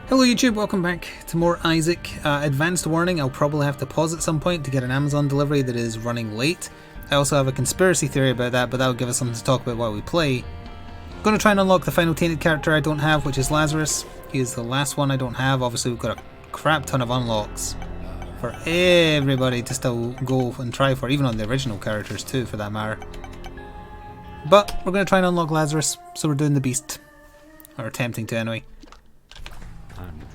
Hello YouTube, welcome back to more Isaac. Advanced warning, I'll probably have to pause at some point to get an Amazon delivery that is running late. I also have a conspiracy theory about that, but that'll give us something to talk about while we play. I'm going to try and unlock the final tainted character I don't have, which is Lazarus. He is the last one I don't have. Obviously we've got a crap ton of unlocks for everybody to still go and try for, even on the original characters too for that matter. But we're going to try and unlock Lazarus, so we're doing the beast. Or attempting to anyway.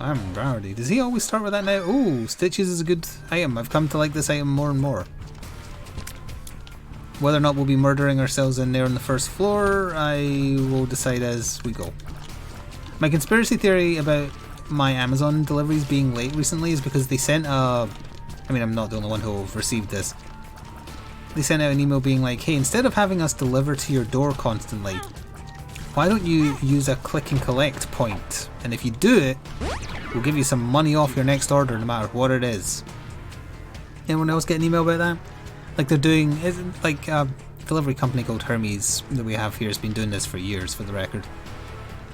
I'm rarity. Does he always start with that now? Ooh, Stitches is a good item. I've come to like this item more and more. Whether or not we'll be murdering ourselves in there on the first floor, I will decide as we go. My conspiracy theory about my Amazon deliveries being late recently is because they sent a... I mean, I'm not the only one who have received this. They sent out an email being like, hey, instead of having us deliver to your door constantly, why don't you use a click and collect point? And if you do it, we'll give you some money off your next order no matter what it is. Anyone else get an email about that? Like they're doing, like a delivery company called Hermes that we have here has been doing this for years for the record.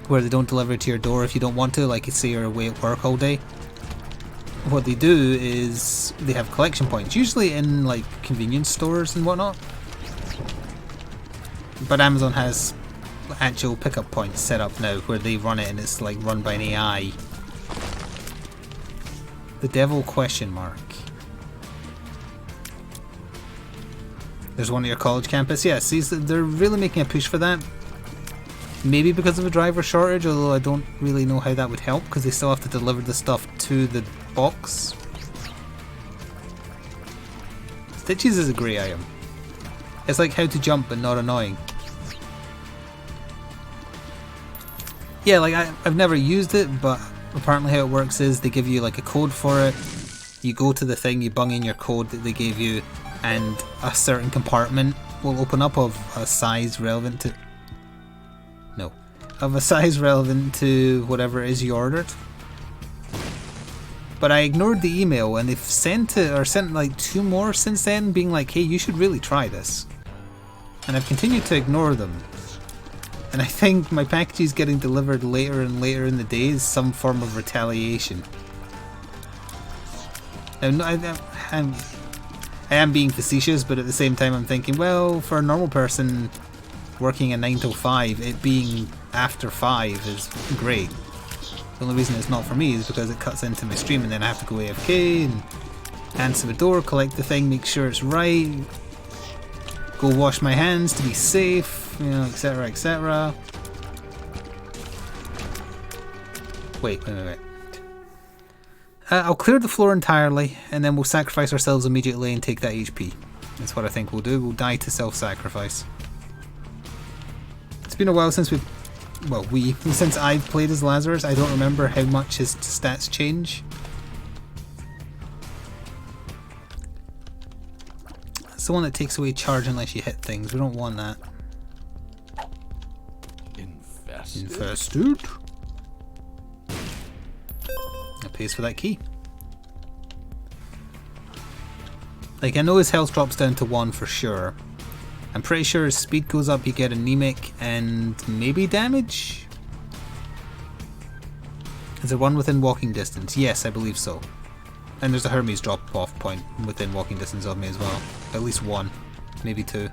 Where they don't deliver to your door if you don't want to, like you say you're away at work all day. What they do is they have collection points, usually in like convenience stores and whatnot. But Amazon has actual pickup points set up now where they run it and it's like run by an AI. The devil question mark. There's one at your college campus. Yeah, see, they're really making a push for that. Maybe because of a driver shortage, although I don't really know how that would help because they still have to deliver the stuff to the box. Stitches is a great item. It's like how to jump but not annoying. Yeah, like I've never used it, but apparently how it works is they give you like a code for it. You go to the thing, you bung in your code that they gave you, and a certain compartment will open up of a size relevant to... No. Of a size relevant to whatever it is you ordered. But I ignored the email and they've sent it, or sent like 2 more since then, being like, hey, you should really try this. And I've continued to ignore them. And I think my packages getting delivered later and later in the day is some form of retaliation. Now, I am being facetious, but at the same time I'm thinking, well, for a normal person working a 9 to 5, it being after 5 is great. The only reason it's not for me is because it cuts into my stream and then I have to go AFK and answer the door, collect the thing, make sure it's right, go wash my hands to be safe, you know, etc, etc. Wait. I'll clear the floor entirely and then we'll sacrifice ourselves immediately and take that HP. That's what I think we'll do. We'll die to self-sacrifice. It's been a while since since I've played as Lazarus. I don't remember how much his stats change. It's the one that takes away charge unless you hit things. We don't want that. Infested. That pays for that key. Like, I know his health drops down to 1 for sure. I'm pretty sure his speed goes up, you get anemic and maybe damage? Is there one within walking distance? Yes, I believe so. And there's a Hermes drop off point within walking distance of me as well. At least 1, maybe 2.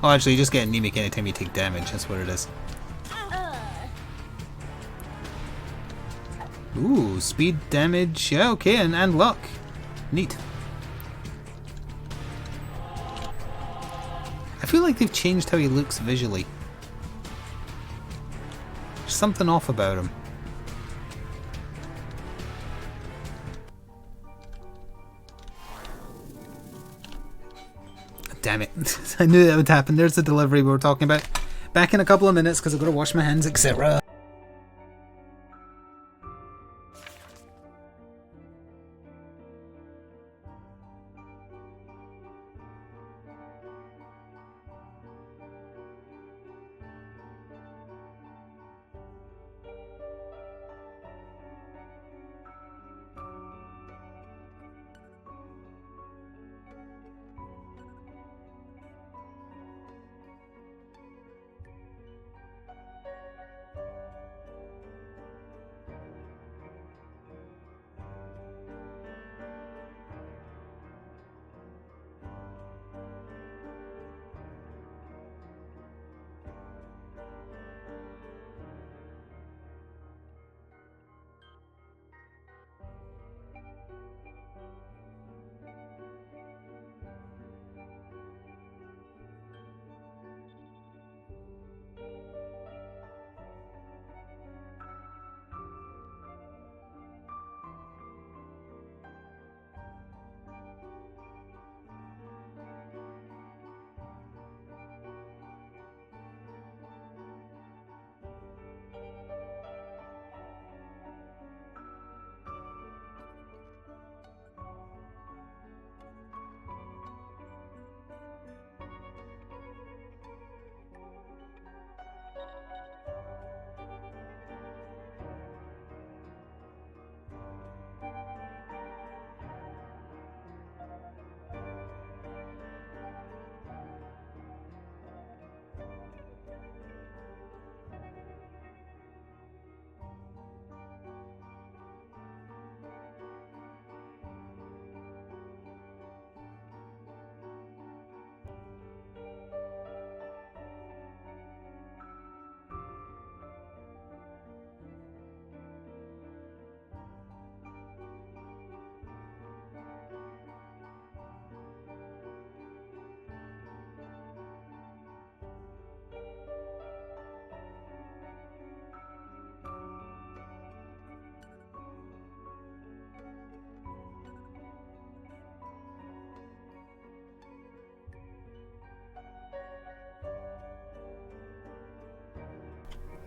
Oh, actually, you just get anemic anytime you take damage, that's what it is. Ooh, speed, damage, yeah, okay, and luck. Neat. I feel like they've changed how he looks visually. There's something off about him. Damn it. I knew that would happen. There's the delivery we were talking about. Back in a couple of minutes because I've got to wash my hands, etc.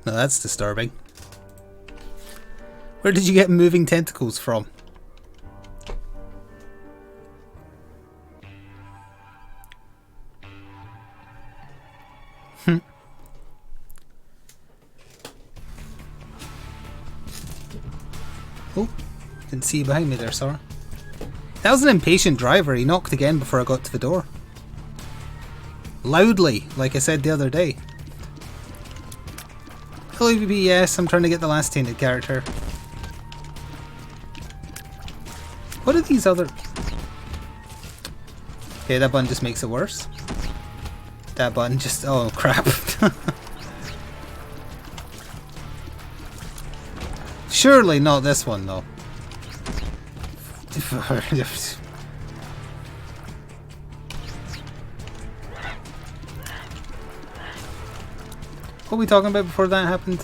No, that's disturbing. Where did you get moving tentacles from? Oh, didn't see you behind me there, Sarah. That was an impatient driver. He knocked again before I got to the door. Loudly, like I said the other day. Hello, BB, yes, I'm trying to get the last tainted character. What are these other... Okay, that button just makes it worse. That button just... Oh, crap. Surely not this one, though. What were we talking about before that happened?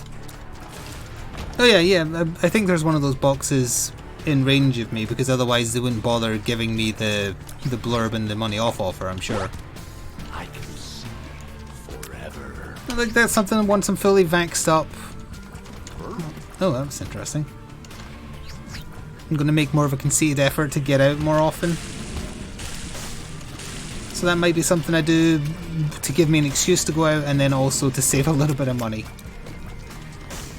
Oh yeah, I think there's one of those boxes in range of me, because otherwise they wouldn't bother giving me the blurb and the money off offer, I'm sure. I can see forever. Like that's something once I'm fully vaxxed up. Oh, that was interesting. I'm going to make more of a conceited effort to get out more often. So that might be something I do to give me an excuse to go out, and then also to save a little bit of money.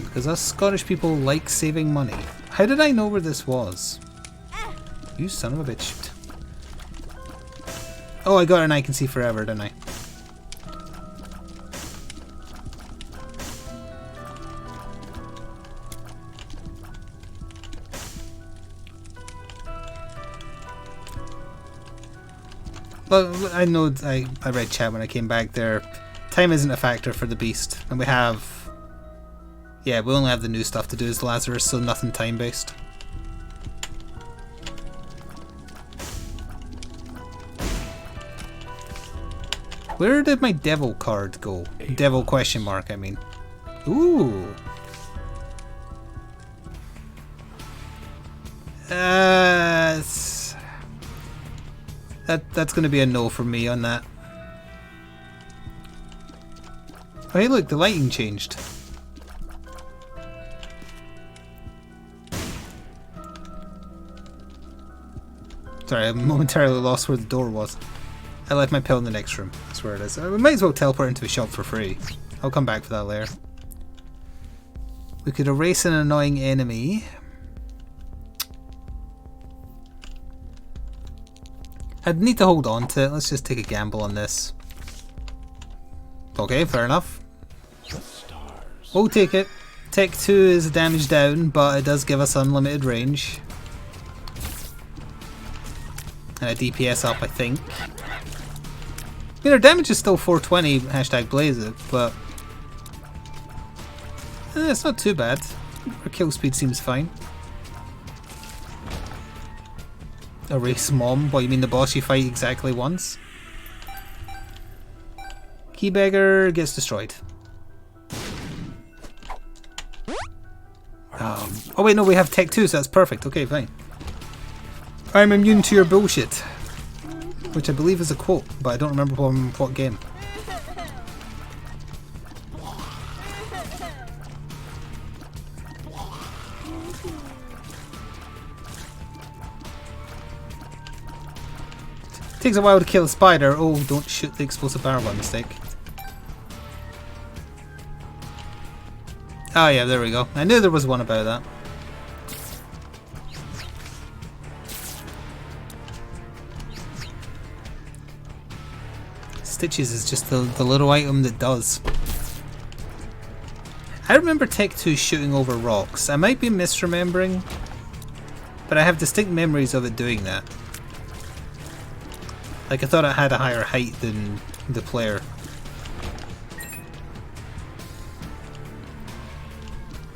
Because us Scottish people like saving money. How did I know where this was? You son of a bitch. Oh, I got an I can see forever, didn't I? Well, I know I read chat when I came back there. Time isn't a factor for the beast. And we have... Yeah, we only have the new stuff to do as Lazarus, so nothing time based. Where did my devil card go? Devil question mark, I mean. Ooh. That's going to be a no from me on that. Oh hey look, the lighting changed. Sorry, I momentarily lost where the door was. I left my pill in the next room. That's where it is. We might as well teleport into a shop for free. I'll come back for that later. We could erase an annoying enemy. I'd need to hold on to it. Let's just take a gamble on this. Okay, fair enough. We'll take it. Tech 2 is damage down, but it does give us unlimited range. And a DPS up, I think. I mean, our damage is still 420, hashtag blaze it, but... it's not too bad. Our kill speed seems fine. Erase mom? What, you mean the boss you fight exactly once? Keybagger gets destroyed. Oh wait, no, we have Tech 2, so that's perfect. Okay, fine. I'm immune to your bullshit. Which I believe is a quote, but I don't remember what game. Takes a while to kill a spider. Oh, don't shoot the explosive barrel by mistake. Oh yeah, there we go. I knew there was one about that. Stitches is just the little item that does. I remember Tech 2 shooting over rocks. I might be misremembering, but I have distinct memories of it doing that. Like, I thought it had a higher height than the player.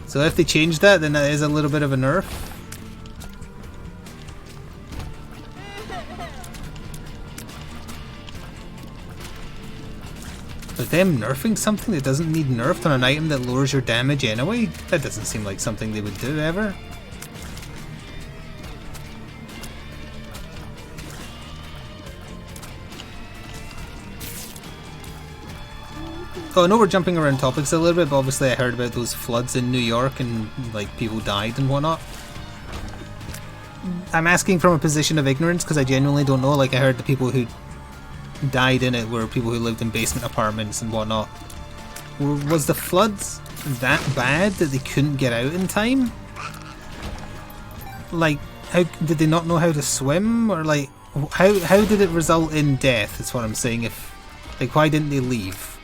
So if they change that, then that is a little bit of a nerf. But them nerfing something that doesn't need nerfed on an item that lowers your damage anyway? That doesn't seem like something they would do ever. Oh, I know we're jumping around topics a little bit, but obviously I heard about those floods in New York and like people died and whatnot. I'm asking from a position of ignorance because I genuinely don't know. Like I heard the people who died in it were people who lived in basement apartments and whatnot. Was the floods that bad that they couldn't get out in time? Like, how did they not know how to swim, or like how did it result in death? Is what I'm saying. If like, why didn't they leave?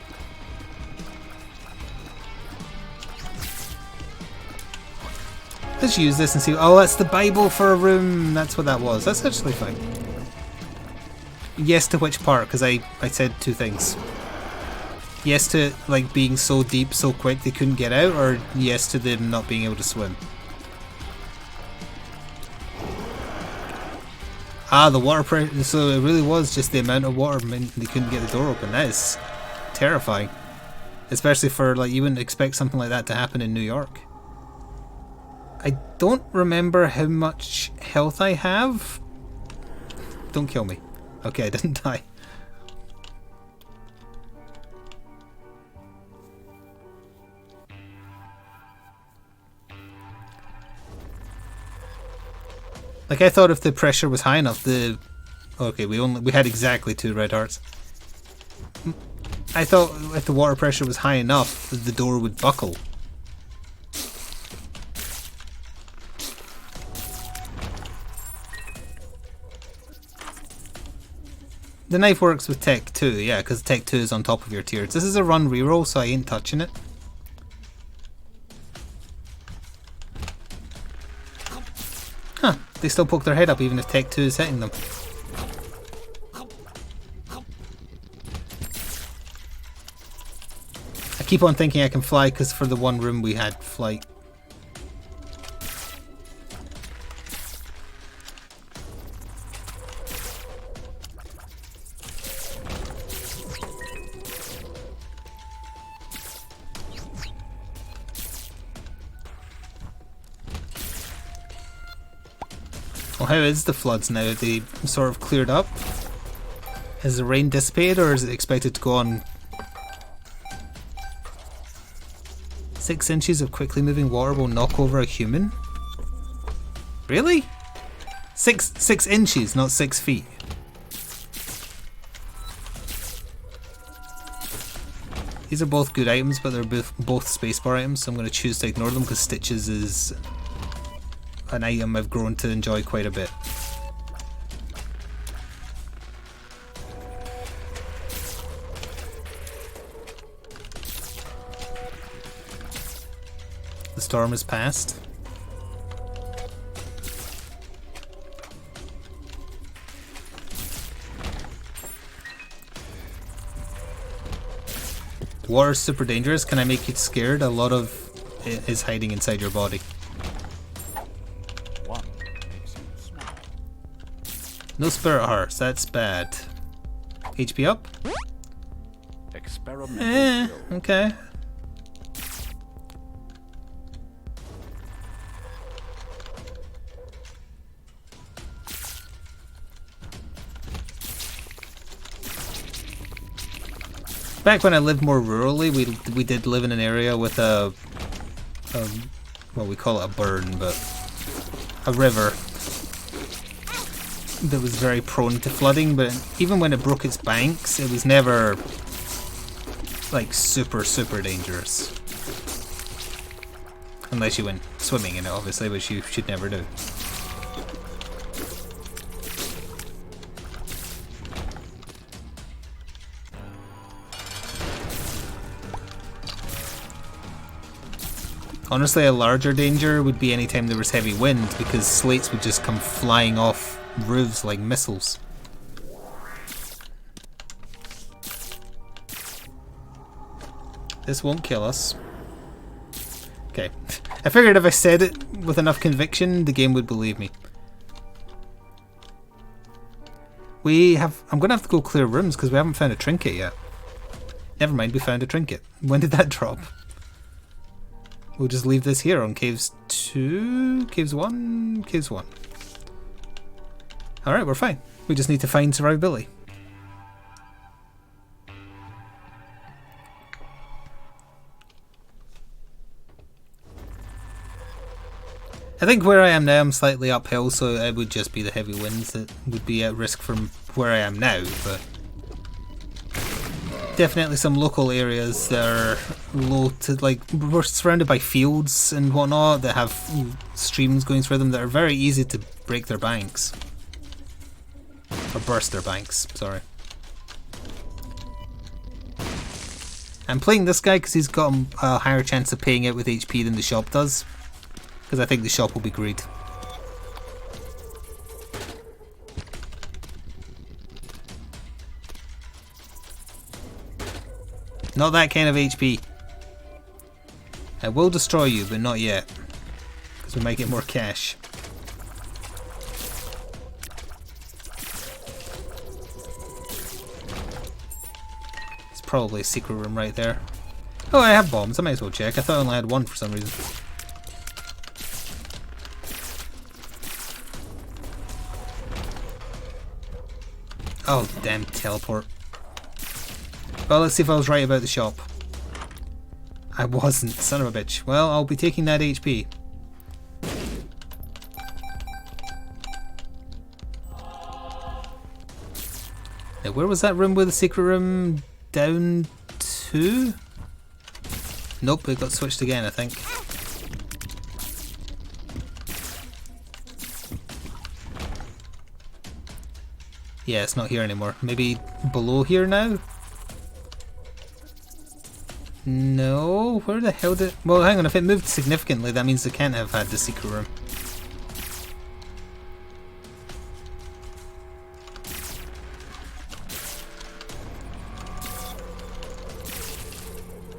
Let's use this and see. Oh, that's the Bible for a room. That's what that was. That's actually fine. Yes to which part? Because I said two things. Yes to like being so deep so quick they couldn't get out, or yes to them not being able to swim? Ah, the water pressure. So it really was just the amount of water meant they couldn't get the door open. That is terrifying. Especially for like, you wouldn't expect something like that to happen in New York. I don't remember how much health I have. Don't kill me. Okay, I didn't die. Like, I thought if the pressure was high enough, the... Okay, we had exactly 2 red hearts. I thought if the water pressure was high enough, the door would buckle. The knife works with Tech 2, yeah, because Tech 2 is on top of your tiers. This is a run reroll, so I ain't touching it. Huh, they still poke their head up even if Tech 2 is hitting them. I keep on thinking I can fly because for the one room we had flight. Well, how is the floods now? Are they sort of cleared up? Has the rain dissipated, or is it expected to go on? 6 inches of quickly moving water will knock over a human? Really? 6 inches, not 6 feet. These are both good items, but they're both spacebar items, so I'm going to choose to ignore them because Stitches is an item I've grown to enjoy quite a bit. The storm has passed. The water's super dangerous. Can I make you scared? A lot of it is hiding inside your body. No spirit hearts, that's bad. HP up? Okay. Back when I lived more rurally, we did live in an area with a well, we call it a burn, but a river that was very prone to flooding, but even when it broke its banks, it was never like super dangerous. Unless you went swimming in it, obviously, which you should never do. Honestly, a larger danger would be anytime there was heavy wind, because slates would just come flying off roofs like missiles. This won't kill us. Okay. I figured if I said it with enough conviction, the game would believe me. I'm gonna have to go clear rooms because we haven't found a trinket yet. Never mind, we found a trinket. When did that drop? We'll just leave this here on caves 2, caves 1, caves 1. Alright, we're fine. We just need to find survivability. I think where I am now I'm slightly uphill, so it would just be the heavy winds that would be at risk from where I am now, but definitely some local areas that are low to, like, we're surrounded by fields and whatnot that have streams going through them that are very easy to break their banks. Or burst their banks, sorry. I'm playing this guy because he's got a higher chance of paying out with HP than the shop does. Because I think the shop will be greed. Not that kind of HP. I will destroy you, but not yet. Because we might get more cash. It's probably a secret room right there. Oh, I have bombs. I might as well check. I thought I only had one for some reason. Oh, damn teleport. Well, let's see if I was right about the shop. I wasn't, son of a bitch. Well, I'll be taking that HP. Now, where was that room with the secret room down to? Nope, it got switched again, I think. Yeah, it's not here anymore. Maybe below here now? No, where the hell did... Well, hang on, if it moved significantly, that means it can't have had the secret room.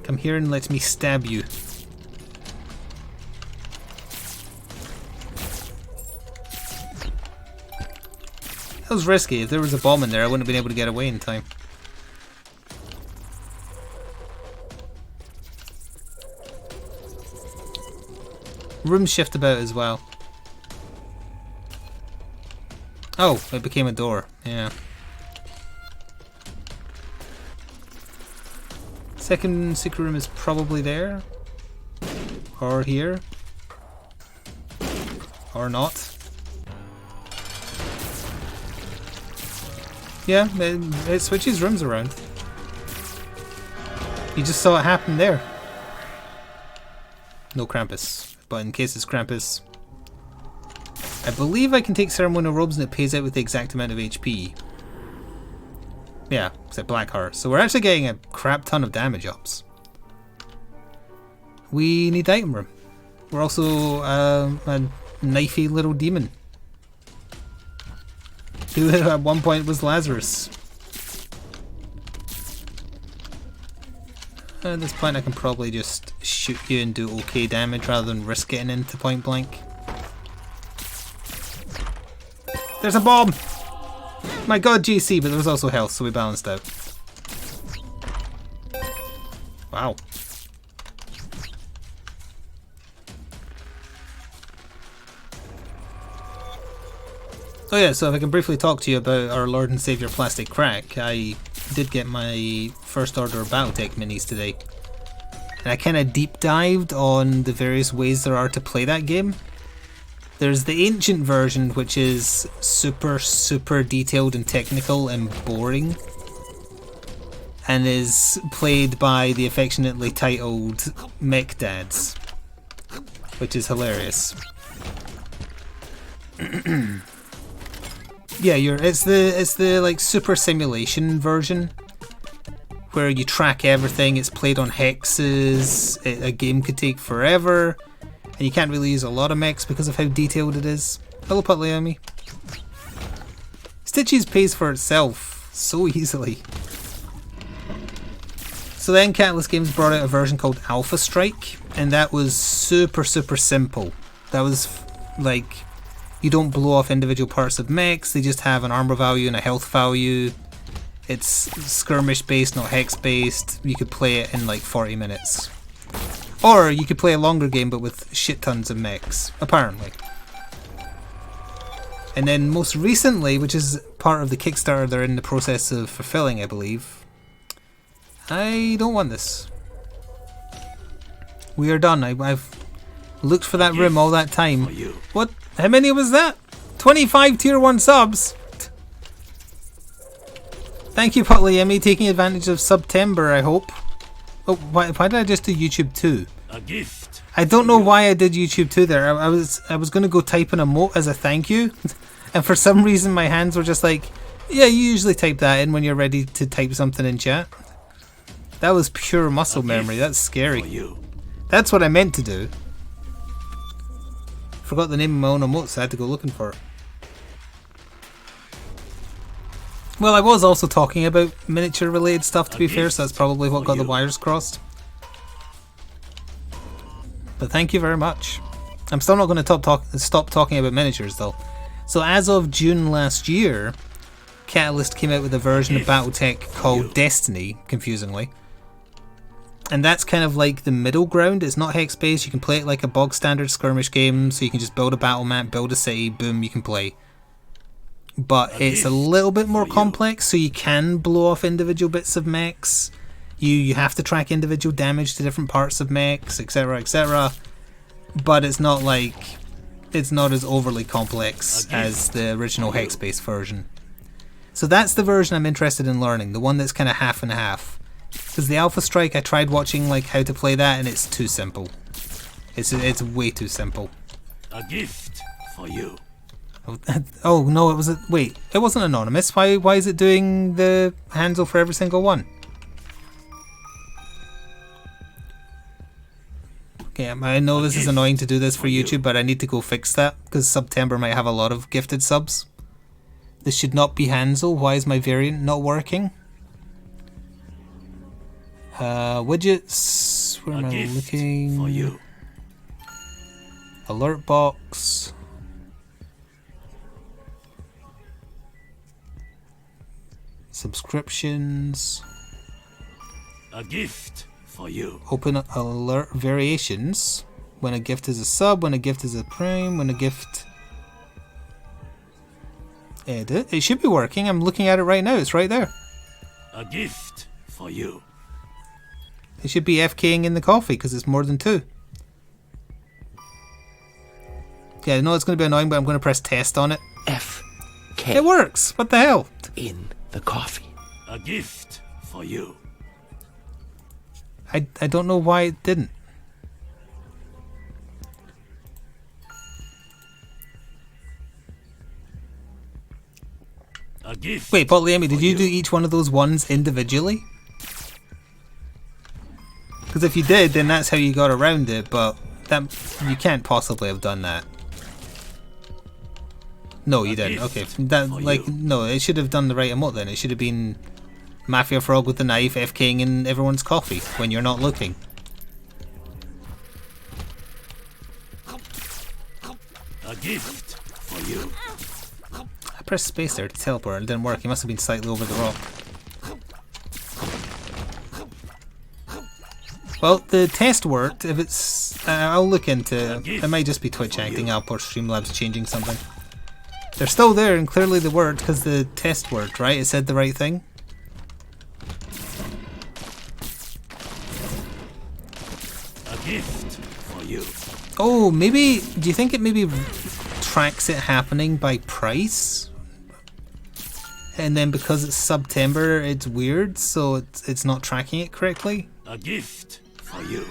Come here and let me stab you. That was risky. If there was a bomb in there, I wouldn't have been able to get away in time. Rooms shift about as well. Oh, it became a door. Yeah. Second secret room is probably there. Or here. Or not. Yeah, it switches rooms around. You just saw it happen there. No Krampus. But in case it's Krampus, I believe I can take ceremonial robes and it pays out with the exact amount of HP. Yeah, except Black Heart. So we're actually getting a crap ton of damage ups. We need the item room. We're also a knifey little demon. Who at one point was Lazarus. At this point I can probably just shoot you and do okay damage rather than risk getting into point blank. There's a bomb! My god, GC, but there was also health, so we balanced out. Wow. Oh yeah, so if I can briefly talk to you about our Lord and Saviour Plastic Crack, I did get my First Order Battletech minis today. And I kind of deep dived on the various ways there are to play that game. There's the ancient version, which is super detailed and technical and boring. And is played by the affectionately titled Mech Dads. Which is hilarious. Yeah, it's the like super simulation version where you track everything. It's played on hexes. A game could take forever, and you can't really use a lot of mechs because of how detailed it is. Hello, Putleomi. Stitches pays for itself so easily. So then Catalyst Games brought out a version called Alpha Strike, and that was super simple. That was like, you don't blow off individual parts of mechs, they just have an armor value and a health value. It's skirmish based, not hex based. You could play it in like 40 minutes. Or you could play a longer game but with shit tons of mechs, apparently. And then most recently, which is part of the Kickstarter they're in the process of fulfilling, I believe. I don't want this. We are done. I've Looked for that room all that time. For you. What? How many was that? 25 tier 1 subs. Thank you, Potliemi, taking advantage of September, I hope. Oh, why did I just do YouTube 2? A gift. I don't know why I did YouTube 2 there. I was going to go type an emote as a thank you. And for some reason my hands were just like, yeah, you usually type that in when you're ready to type something in chat. That was pure muscle memory. That's scary. For you. That's what I meant to do. Forgot the name of my own emote, so I had to go looking for it. Well, I was also talking about miniature related stuff, to be fair, so that's probably what got the wires crossed. But thank you very much. I'm still not going to stop talking about miniatures though. So as of June last year, Catalyst came out with a version of Battletech called Destiny, confusingly. And that's kind of like the middle ground. It's not hex based, you can play it like a bog standard skirmish game, so you can just build a battle map, build a city, boom, you can play. But it's a little bit more complex, so you can blow off individual bits of mechs. You have to track individual damage to different parts of mechs, etc, etc. But it's not like, it's not as overly complex as the original hex based version. So that's the version I'm interested in learning, the one that's kind of half and half. Because the Alpha Strike, I tried watching like how to play that, and it's too simple. It's way too simple. A gift for you. Oh no, it was wait, it wasn't anonymous. Why is it doing the handle for every single one? Okay, I know this is annoying to do this for YouTube, but I need to go fix that because September might have a lot of gifted subs. This should not be Hansel. Why is my variant not working? Widgets. Where am I looking? For you. Alert box. Subscriptions. A gift for you. Open alert variations. When a gift is a sub, when a gift is a prime, when a gift... Edit. It should be working. I'm looking at it right now. It's right there. A gift for you. It should be FKing in the coffee because it's more than 2. Yeah, I know it's going to be annoying, but I'm going to press test on it. FK. It works. What the hell? In the coffee. A gift for you. I don't know why it didn't. A gift. Wait, Potliemi, did you do each one of those ones individually? Because if you did, then that's how you got around it, but that you can't possibly have done that. No, you didn't. Okay, that like no, it should have done the right emote then. It should have been Mafia Frog with the knife FKing in everyone's coffee when you're not looking. A gift for you. I pressed space there to teleport and it didn't work. He must have been slightly over the rock. Well, the test worked. If it's... I'll look into... It might just be Twitch acting up or Streamlabs changing something. They're still there and clearly they worked because the test worked, right? It said the right thing. A gift for you. Oh, maybe... Do you think it maybe tracks it happening by price? And then because it's September, it's weird, so it's not tracking it correctly? A gift for you.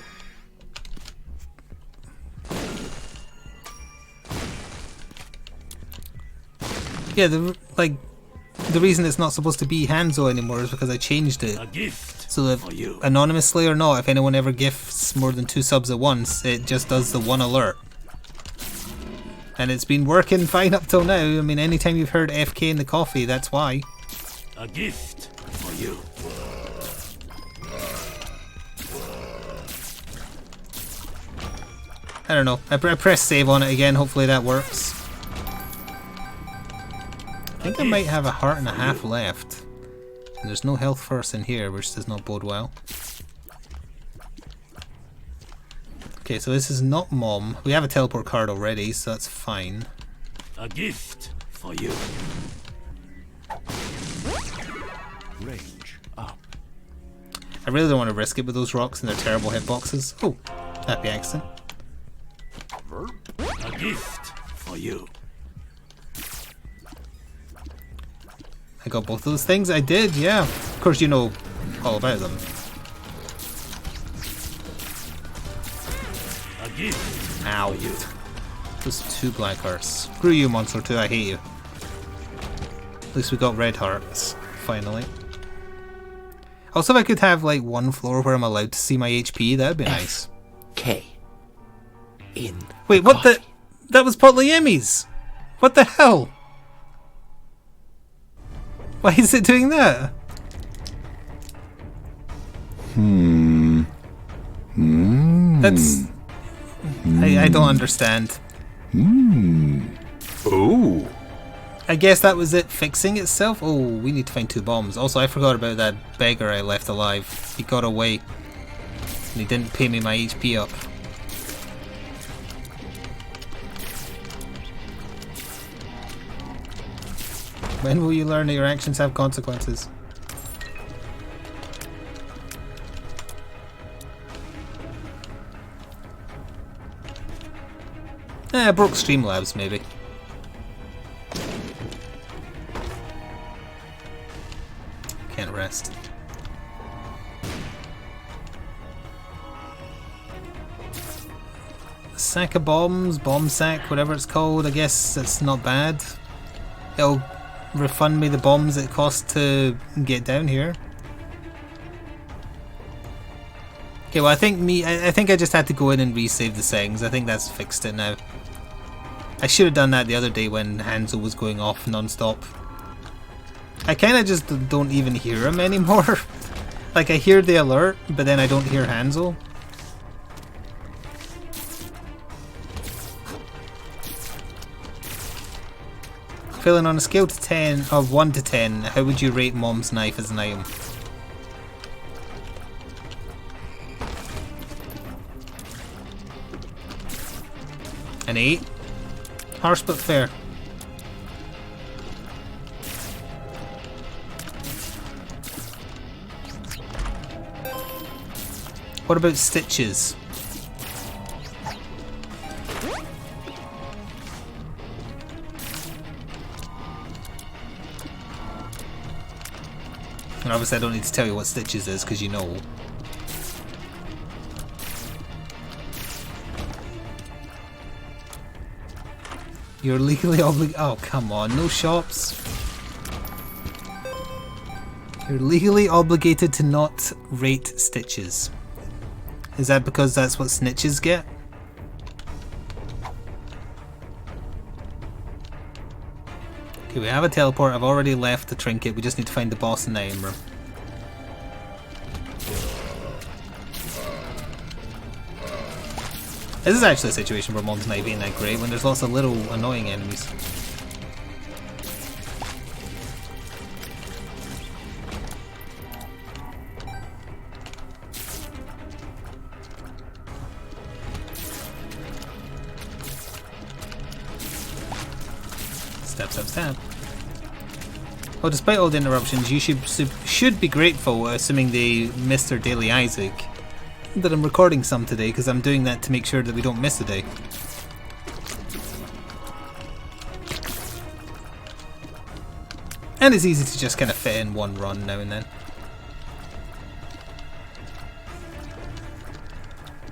Yeah, the reason it's not supposed to be Hanzo anymore is because I changed it. A gift So that for you. anonymously or not, if anyone ever gifts more than 2 subs at once, it just does the one alert. And it's been working fine up till now. I mean, anytime you've heard FK in the coffee, that's why. A gift for you. I don't know. I press save on it again. Hopefully that works. I think I might have a heart and a half left. And there's no health first in here, which does not bode well. Okay, so this is not Mom. We have a teleport card already, so that's fine. A gift for you. Range up. I really don't want to risk it with those rocks and their terrible hitboxes. Oh, happy accident. gift for you. I got both of those things. I did, yeah. Of course, you know all about them. A gift. Ow. Those 2 black hearts. Screw you, Monster 2. I hate you. At least we got red hearts. Finally. Also, if I could have like one floor where I'm allowed to see my HP, that'd be nice. K. In. Wait, what the? That was Potlayemi's! What the hell? Why is it doing that? That's... I don't understand. Ooh. I guess that was it fixing itself? Oh, we need to find 2 bombs. Also, I forgot about that beggar I left alive. He got away. And he didn't pay me my HP up. When will you learn that your actions have consequences? Broke Streamlabs, maybe. Can't rest. Sack of bombs, bomb sack, whatever it's called. I guess it's not bad. It'll refund me the bombs it cost to get down here. Okay, well I think I just had to go in and resave the settings. I think that's fixed it now. I should have done that the other day when Hansel was going off non-stop. I kind of just don't even hear him anymore. Like I hear the alert, but then I don't hear Hansel. Feeling on a scale to 10, of 1 to 10, how would you rate Mom's knife as an item? An 8? Harsh but fair. What about stitches? And obviously I don't need to tell you what stitches is because you know. You're legally obligated. Oh, come on, no shops. You're legally obligated to not rate stitches. Is that because that's what snitches get? Okay, we have a teleport. I've already left the trinket. We just need to find the boss in the item room. This is actually a situation where Mom's knife ain't that great when there's lots of little annoying enemies. Step, step, step. Well, despite all the interruptions, you should be grateful, assuming they missed their daily Isaac, that I'm recording some today, because I'm doing that to make sure that we don't miss a day. And it's easy to just kind of fit in one run now and then.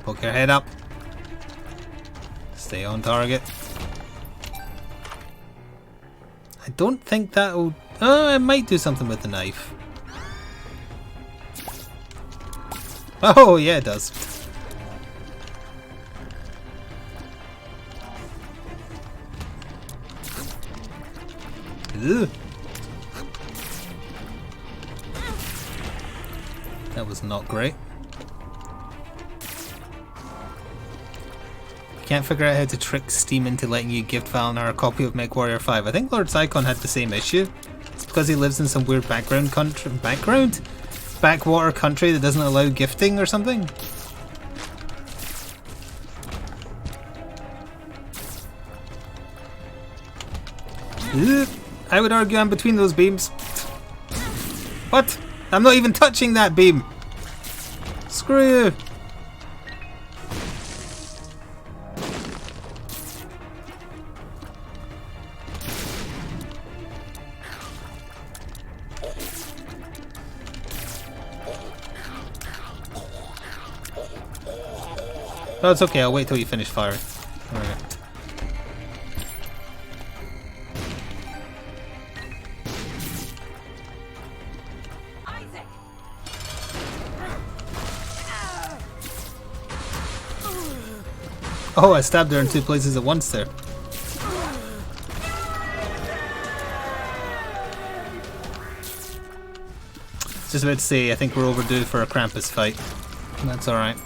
Poke your head up. Stay on target. I don't think that'll... Oh, I might do something with the knife. Oh, yeah, it does. Ugh. That was not great. Can't figure out how to trick Steam into letting you gift Valinor a copy of MechWarrior 5. I think Lord Psychon had the same issue. It's because he lives in some weird backwater country that doesn't allow gifting or something. Ugh. I would argue I'm between those beams. What? I'm not even touching that beam. Screw you. Oh, it's okay. I'll wait till you finish firing. Alright. Oh, I stabbed her in 2 places at once there. Just about to say, I think we're overdue for a Krampus fight. That's alright.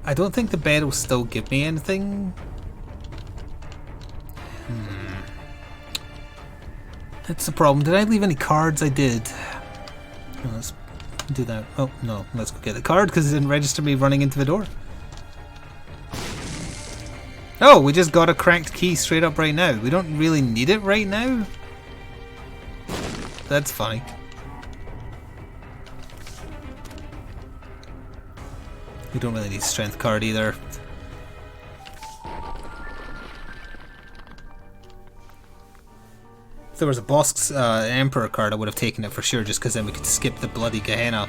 I don't think the bed will still give me anything. That's the problem. Did I leave any cards? I did. Oh, let's do that. Oh, no. Let's go get the card because it didn't register me running into the door. Oh, we just got a cracked key straight up right now. We don't really need it right now. That's funny. We don't really need strength card either. If there was a boss Emperor card, I would have taken it for sure, just because then we could skip the bloody Gehenna.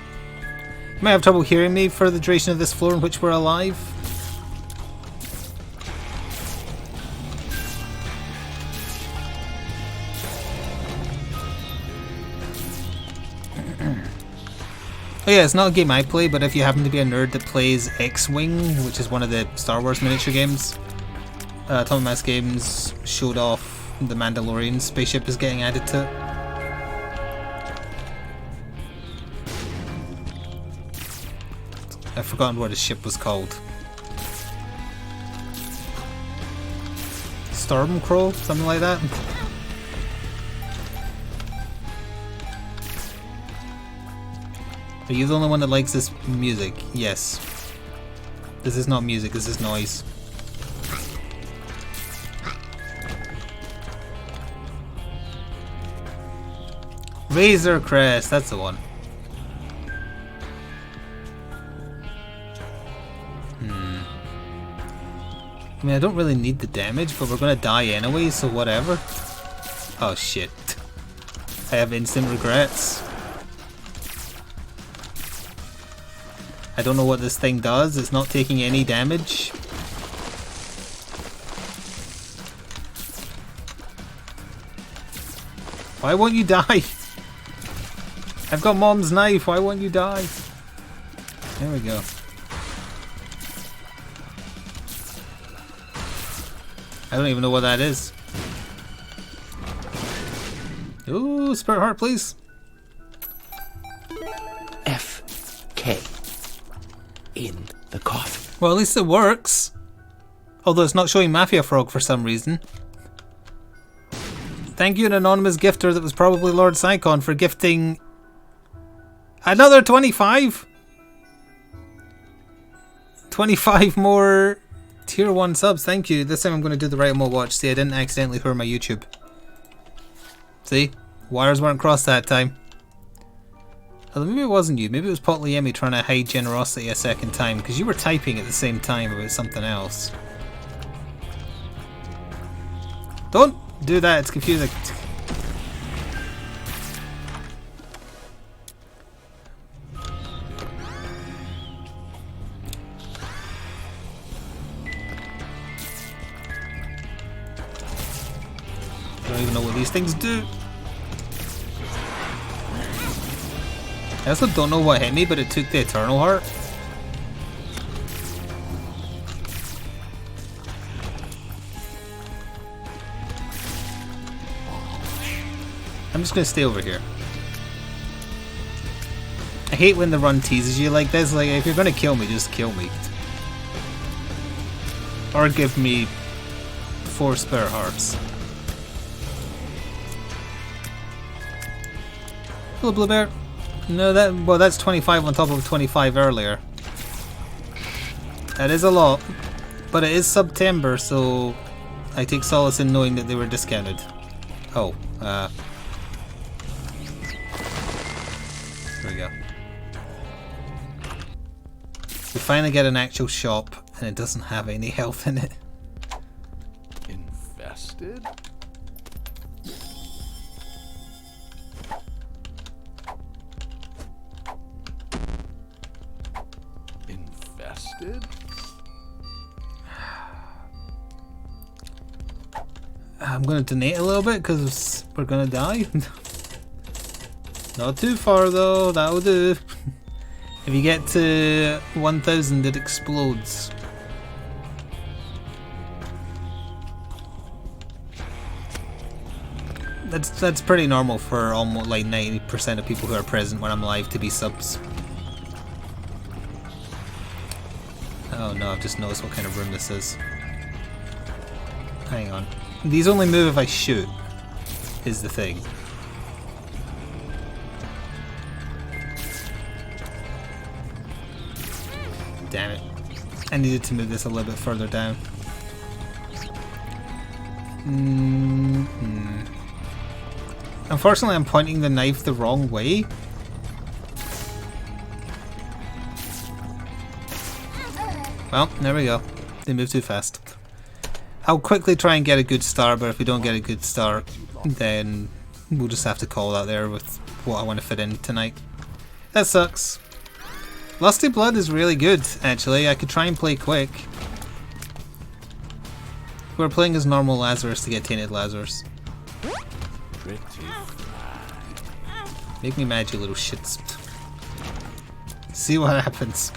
You might have trouble hearing me for the duration of this floor in which we're alive. Oh yeah, it's not a game I play, but if you happen to be a nerd that plays X-Wing, which is one of the Star Wars miniature games, Atomic Mass Games showed off the Mandalorian spaceship is getting added to it. I've forgotten what his ship was called. Stormcrow? Something like that? Are you the only one that likes this music? Yes. This is not music, this is noise. Razor Crest, that's the one. I mean, I don't really need the damage, but we're gonna die anyway, so whatever. Oh shit. I have instant regrets. I don't know what this thing does. It's not taking any damage. Why won't you die? I've got Mom's knife. Why won't you die? There we go. I don't even know what that is. Ooh, Spirit Heart, please. F.K. in the coffin. Well, at least it works. Although it's not showing Mafia Frog for some reason. Thank you, an anonymous gifter that was probably Lord Psychon, for gifting another 25. 25 more tier 1 subs. Thank you. This time I'm going to do the right more watch. See, I didn't accidentally hurt my YouTube. See? Wires weren't crossed that time. Although maybe it wasn't you. Maybe it was Potliemi trying to hide generosity a second time, because you were typing at the same time about something else. Don't do that, it's confusing. I don't even know what these things do. I also don't know what hit me, but it took the Eternal Heart. I'm just gonna stay over here. I hate when the run teases you like this. Like, if you're gonna kill me, just kill me. Or give me 4 spare hearts. Hello, Blue Bear. No, that's 25 on top of 25 earlier. That is a lot, but it is September, so I take solace in knowing that they were discounted. Oh, there we go. We finally get an actual shop, and it doesn't have any health in it. Infested? Interested? I'm gonna donate a little bit because we're gonna die. Not too far though, that'll do. If you get to 1,000 it explodes. That's pretty normal for almost like 90% of people who are present when I'm live to be subs. Oh no, I've just noticed what kind of room this is. Hang on. These only move if I shoot, is the thing. Damn it. I needed to move this a little bit further down. Unfortunately, I'm pointing the knife the wrong way. Well, there we go. They move too fast. I'll quickly try and get a good start, but if we don't get a good start, then we'll just have to call that there with what I want to fit in tonight. That sucks. Lusty Blood is really good, actually. I could try and play quick. We're playing as normal Lazarus to get Tainted Lazarus. Pretty. Make me mad, you little shits. See what happens.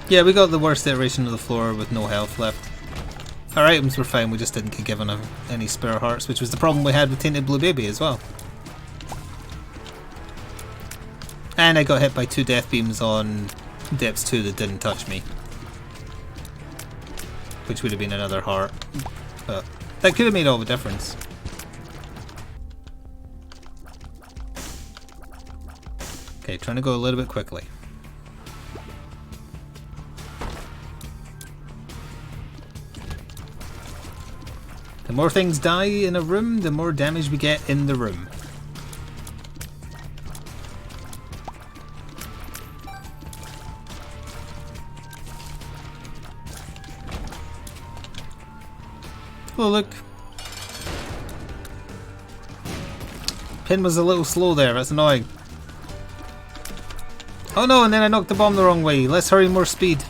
Yeah, we got the worst iteration of the floor with no health left. Our items were fine, we just didn't get given any spare hearts, which was the problem we had with Tainted Blue Baby as well. And I got hit by 2 death beams on depths 2 that didn't touch me. Which would have been another heart. But that could have made all the difference. Okay, trying to go a little bit quickly. The more things die in a room, the more damage we get in the room. Oh look. Pin was a little slow there, that's annoying. Oh no, and then I knocked the bomb the wrong way. Let's hurry, more speed.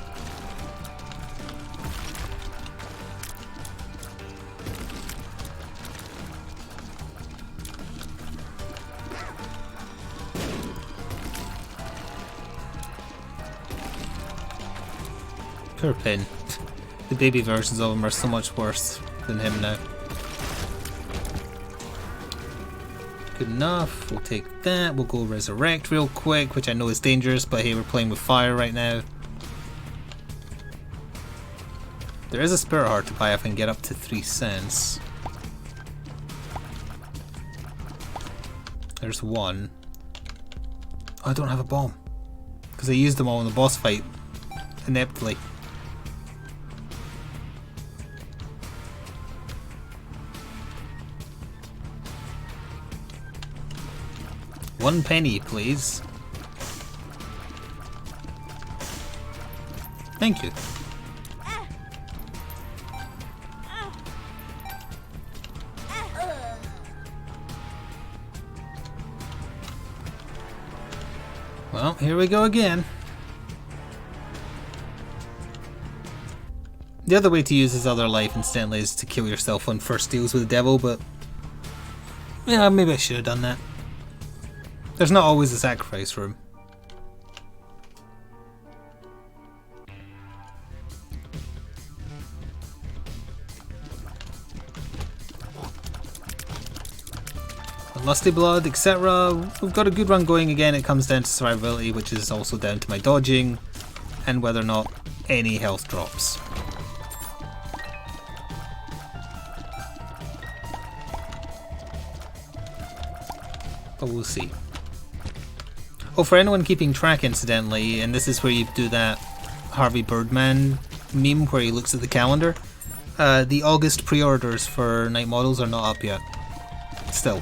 Poor Pin. The baby versions of him are so much worse than him now. Good enough. We'll take that. We'll go resurrect real quick, which I know is dangerous, but hey, we're playing with fire right now. There is a spirit heart to buy if I can get up to 3 cents. There's one. Oh, I don't have a bomb. Because I used them all in the boss fight. Ineptly. One penny, please. Thank you. Well, here we go again. The other way to use his other life instantly is to kill yourself on first deals with the devil, but yeah, maybe I should have done that. There's not always a sacrifice for him. Lusty Blood, etc. We've got a good run going again. It comes down to survivability, which is also down to my dodging and whether or not any health drops. But we'll see. Oh, for anyone keeping track, incidentally, and this is where you do that Harvey Birdman meme where he looks at the calendar, the August pre-orders for Night Models are not up yet. Still.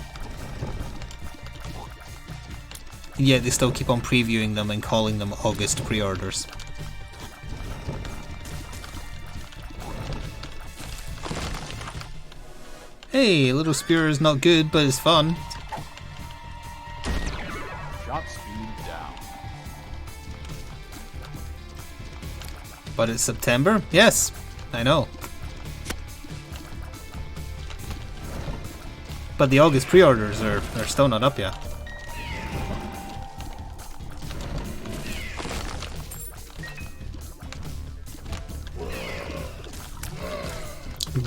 And yet they still keep on previewing them and calling them August pre-orders. Hey, Little Spear is not good, but it's fun. Shot speed down. But it's September? Yes, I know. But the August pre-orders are still not up yet.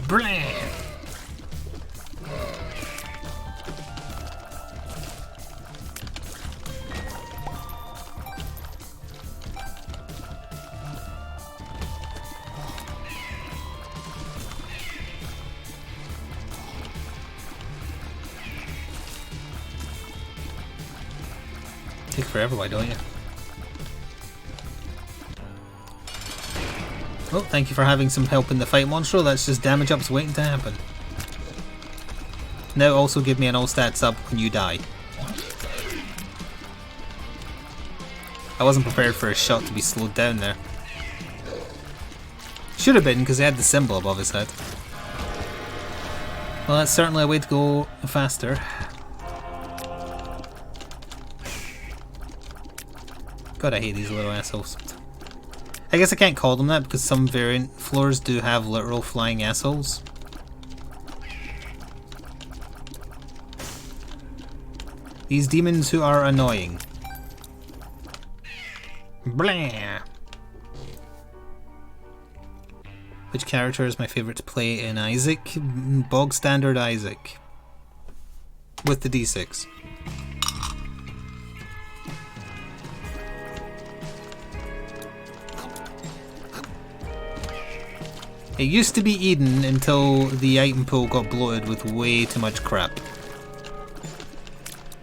Blah! Take forever, why don't you? Oh, thank you for having some help in the fight, Monstro. That's just damage ups waiting to happen. Now also give me an all stats up when you die. I wasn't prepared for a shot to be slowed down there. Should have been, because he had the symbol above his head. Well, that's certainly a way to go faster. God, I hate these little assholes. I guess I can't call them that because some variant floors do have literal flying assholes. These demons who are annoying. Blah! Which character is my favourite to play in Isaac? Bog standard Isaac. With the D6. It used to be Eden until the item pool got bloated with way too much crap.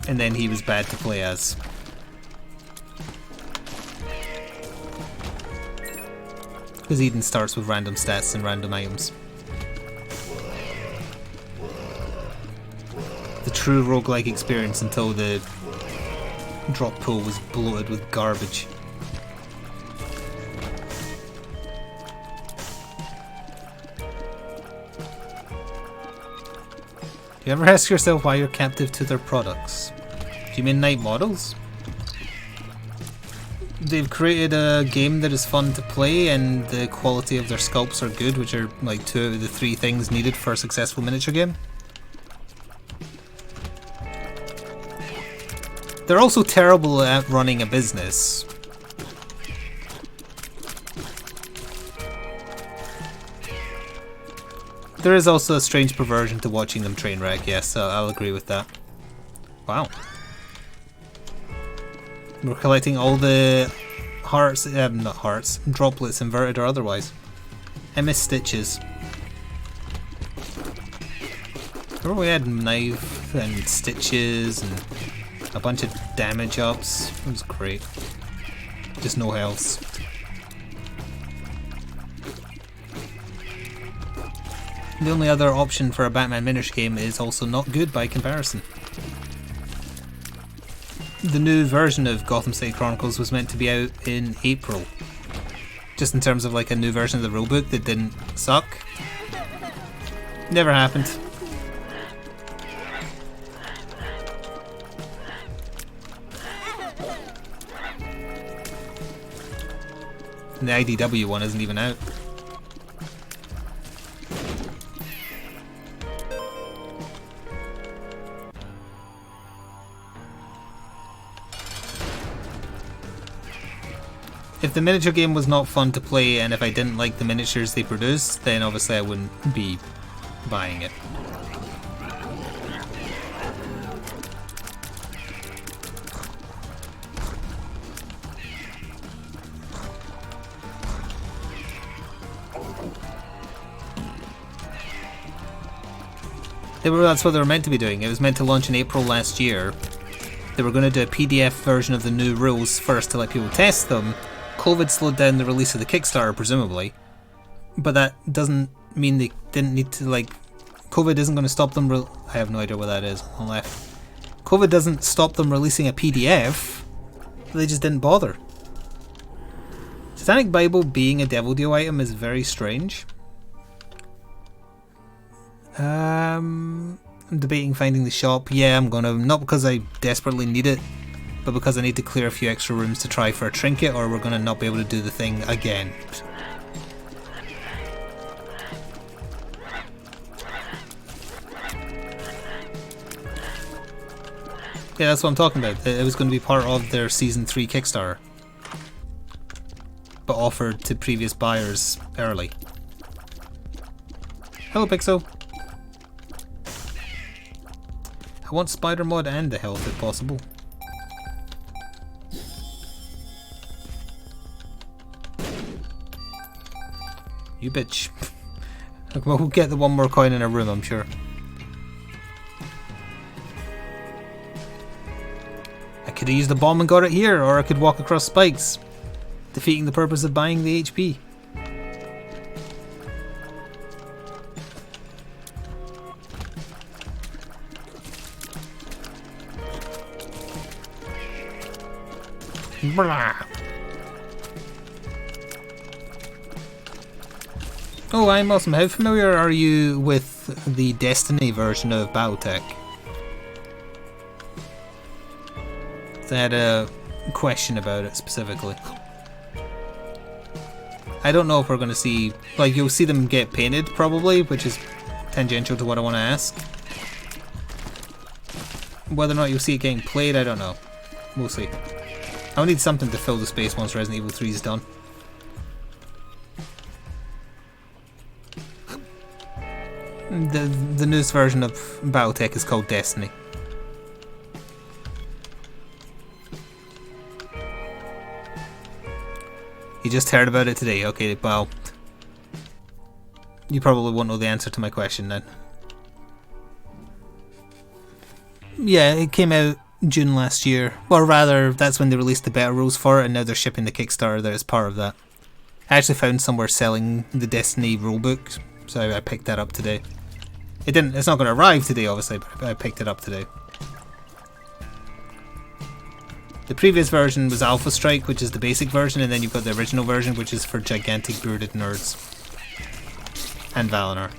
And then he was bad to play as. Because Eden starts with random stats and random items. The true roguelike experience until the drop pool was bloated with garbage. Do you ever ask yourself why you're captive to their products? Do you mean night models? They've created a game that is fun to play and the quality of their sculpts are good, which are like 2 out of the 3 things needed for a successful miniature game. They're also terrible at running a business. There is also a strange perversion to watching them train wreck, yes, I'll agree with that. Wow. We're collecting all the hearts, not hearts, droplets, inverted or otherwise. I miss Stitches. Remember we had Knife and Stitches and a bunch of damage ups? It was great. Just no health. The only other option for a Batman miniature game is also not good by comparison. The new version of Gotham City Chronicles was meant to be out in April. Just in terms of like a new version of the rulebook that didn't suck. Never happened. And the IDW one isn't even out. If the miniature game was not fun to play and if I didn't like the miniatures they produced, then obviously I wouldn't be buying it. That's what they were meant to be doing. It was meant to launch in April last year. They were going to do a PDF version of the new rules first to let people test them. COVID slowed down the release of the Kickstarter, presumably. But that doesn't mean they didn't need to, like... COVID isn't going to stop them... I have no idea what that is on the left. COVID doesn't stop them releasing a PDF. They just didn't bother. Satanic Bible being a Devil Deal item is very strange. I'm debating finding the shop. Yeah, I'm gonna. Not because I desperately need it, but because I need to clear a few extra rooms to try for a trinket, or we're gonna not be able to do the thing again. Yeah, that's what I'm talking about. It was going to be part of their Season 3 Kickstarter, but offered to previous buyers early. Hello, Pixo. I want Spider Mod and the health if possible. You bitch. Well, we'll get the one more coin in a room, I'm sure. I could have used the bomb and got it here, or I could walk across spikes, defeating the purpose of buying the HP. Blah. Oh, I'm awesome. How familiar are you with the Destiny version of Battletech? I had a question about it specifically. I don't know if we're going to see, like, you'll see them get painted probably, which is tangential to what I want to ask. Whether or not you'll see it getting played, I don't know. We'll see. I'll need something to fill the space once Resident Evil 3 is done. The newest version of Battletech is called Destiny. You just heard about it today. Okay, well, you probably won't know the answer to my question then. Yeah, it came out June last year. Or rather, that's when they released the beta rules for it, and now they're shipping the Kickstarter that is part of that. I actually found somewhere selling the Destiny rulebook, so I picked that up today. It's not going to arrive today, obviously, but I picked it up today. The previous version was Alpha Strike, which is the basic version, and then you've got the original version, which is for gigantic bearded nerds. And Valinor.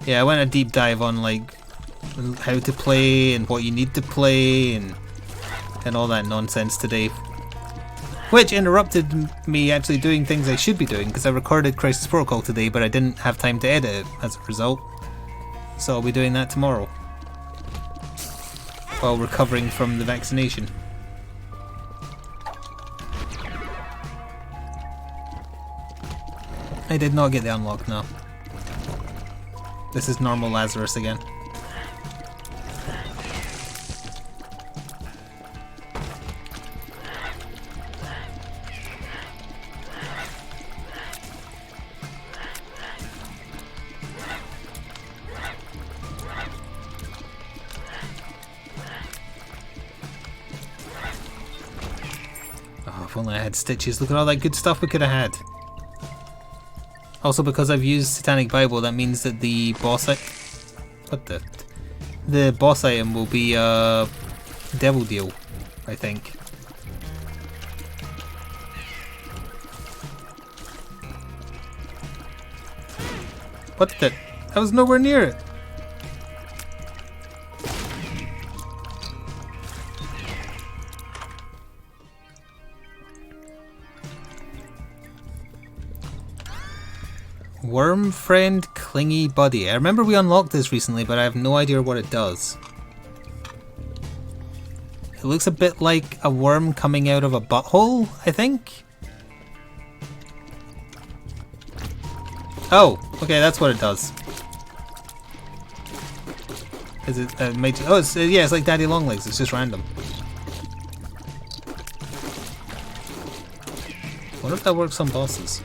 Yeah, I went a deep dive on like how to play and what you need to play and all that nonsense today. Which interrupted me actually doing things I should be doing, because I recorded Crisis Protocol today, but I didn't have time to edit it as a result. So I'll be doing that tomorrow, while recovering from the vaccination. I did not get the unlock, no. This is normal Lazarus again. Oh, if only I had stitches. Look at all that good stuff we could have had. Also, because I've used Satanic Bible, that means that the boss the boss item will be Devil Deal, I think. What the? I was nowhere near it. Worm Friend Clingy Buddy. I remember we unlocked this recently, but I have no idea what it does. It looks a bit like a worm coming out of a butthole, I think? Oh, okay, that's what it does. Is it oh, it's, yeah, it's like Daddy Longlegs, it's just random. I wonder if that works on bosses.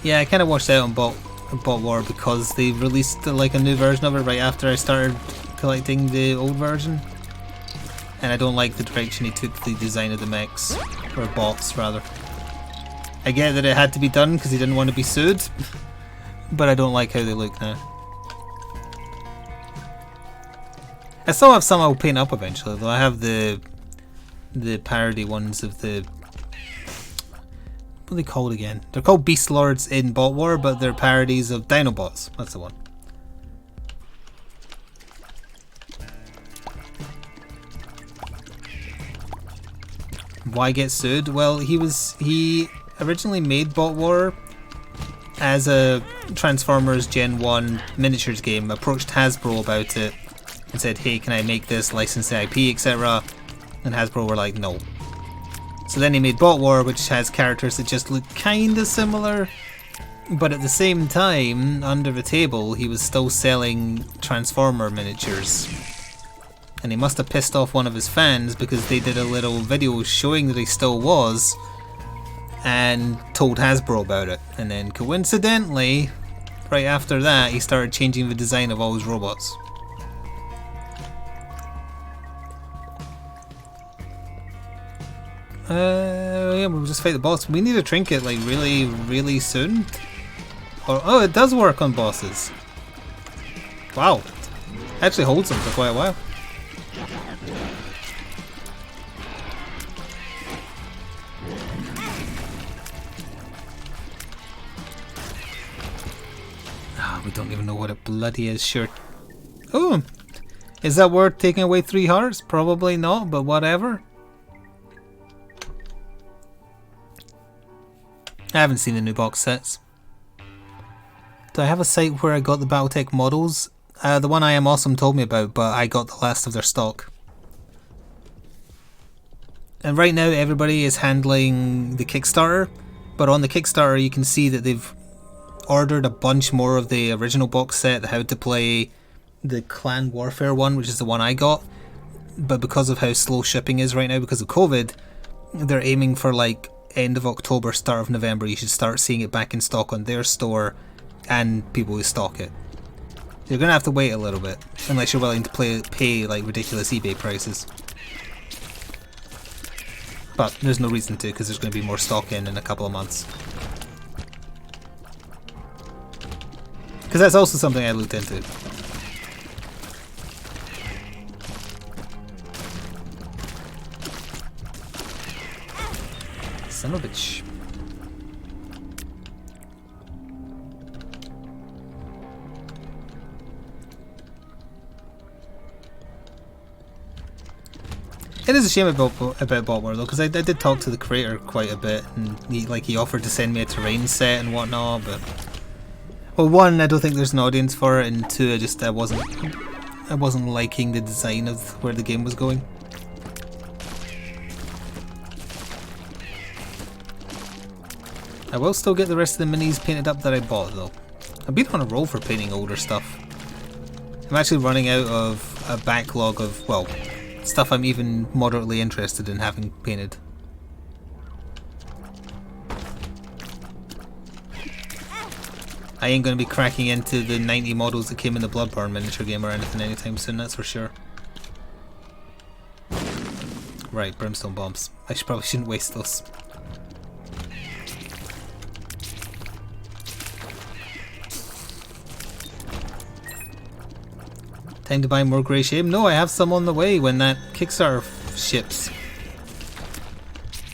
Yeah, I kind of watched out on Bot War because they released like a new version of it right after I started collecting the old version. And I don't like the direction he took the design of the mechs, or bots rather. I get that it had to be done because he didn't want to be sued, but I don't like how they look now. I still have some I'll paint up eventually, though. I have the parody ones of the... What are they called again? They're called Beast Lords in Bot War, but they're parodies of Dinobots. That's the one. Why get sued? Well, he originally made Bot War as a Transformers Gen 1 miniatures game, approached Hasbro about it and said, hey, can I make this, license the IP, etc. And Hasbro were like, no. So then he made Bot War, which has characters that just look kinda similar, but at the same time, under the table, he was still selling Transformer miniatures. And he must have pissed off one of his fans because they did a little video showing that he still was, and told Hasbro about it. And then coincidentally, right after that, he started changing the design of all his robots. Yeah, we'll just fight the boss. We need a trinket like really, really soon. Or, oh, it does work on bosses. Wow. Actually holds them for quite a while. We don't even know what it bloody is, sure. Oh! Is that worth taking away 3 hearts? Probably not, but whatever. I haven't seen the new box sets. Do I have a site where I got the Battletech models? The one I Am Awesome told me about, but I got the last of their stock. And right now everybody is handling the Kickstarter, but on the Kickstarter you can see that they've ordered a bunch more of the original box set, the How to Play, the Clan Warfare one, which is the one I got, but because of how slow shipping is right now because of COVID, they're aiming for like end of October, start of November. You should start seeing it back in stock on their store and people who stock it. You're gonna have to wait a little bit unless you're willing to pay like ridiculous eBay prices, but there's no reason to because there's going to be more stock in a couple of months. Because that's also something I looked into. Son of a bitch. It is a shame about Bot War though, because I did talk to the creator quite a bit, and he offered to send me a terrain set and whatnot, but... Well, one, I don't think there's an audience for it, and two, I wasn't liking the design of where the game was going. I will still get the rest of the minis painted up that I bought though. I've been on a roll for painting older stuff. I'm actually running out of a backlog of, well, stuff I'm even moderately interested in having painted. I ain't going to be cracking into the 90 models that came in the Bloodborne miniature game or anything anytime soon, that's for sure. Right, brimstone bombs. I probably shouldn't waste those. Time to buy more Grey Shame? No, I have some on the way when that Kickstarter ships.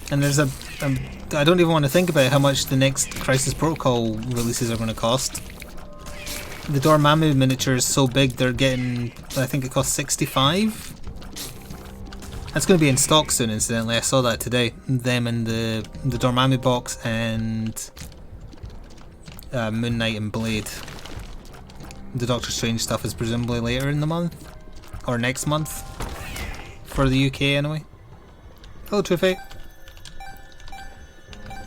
And there's I don't even want to think about how much the next Crisis Protocol releases are going to cost. The Dormammu miniature is so big they're getting, I think it costs 65. That's going to be in stock soon incidentally, I saw that today. Them and the Dormammu box and Moon Knight and Blade. The Doctor Strange stuff is presumably later in the month. Or next month. For the UK anyway. Hello Truefate.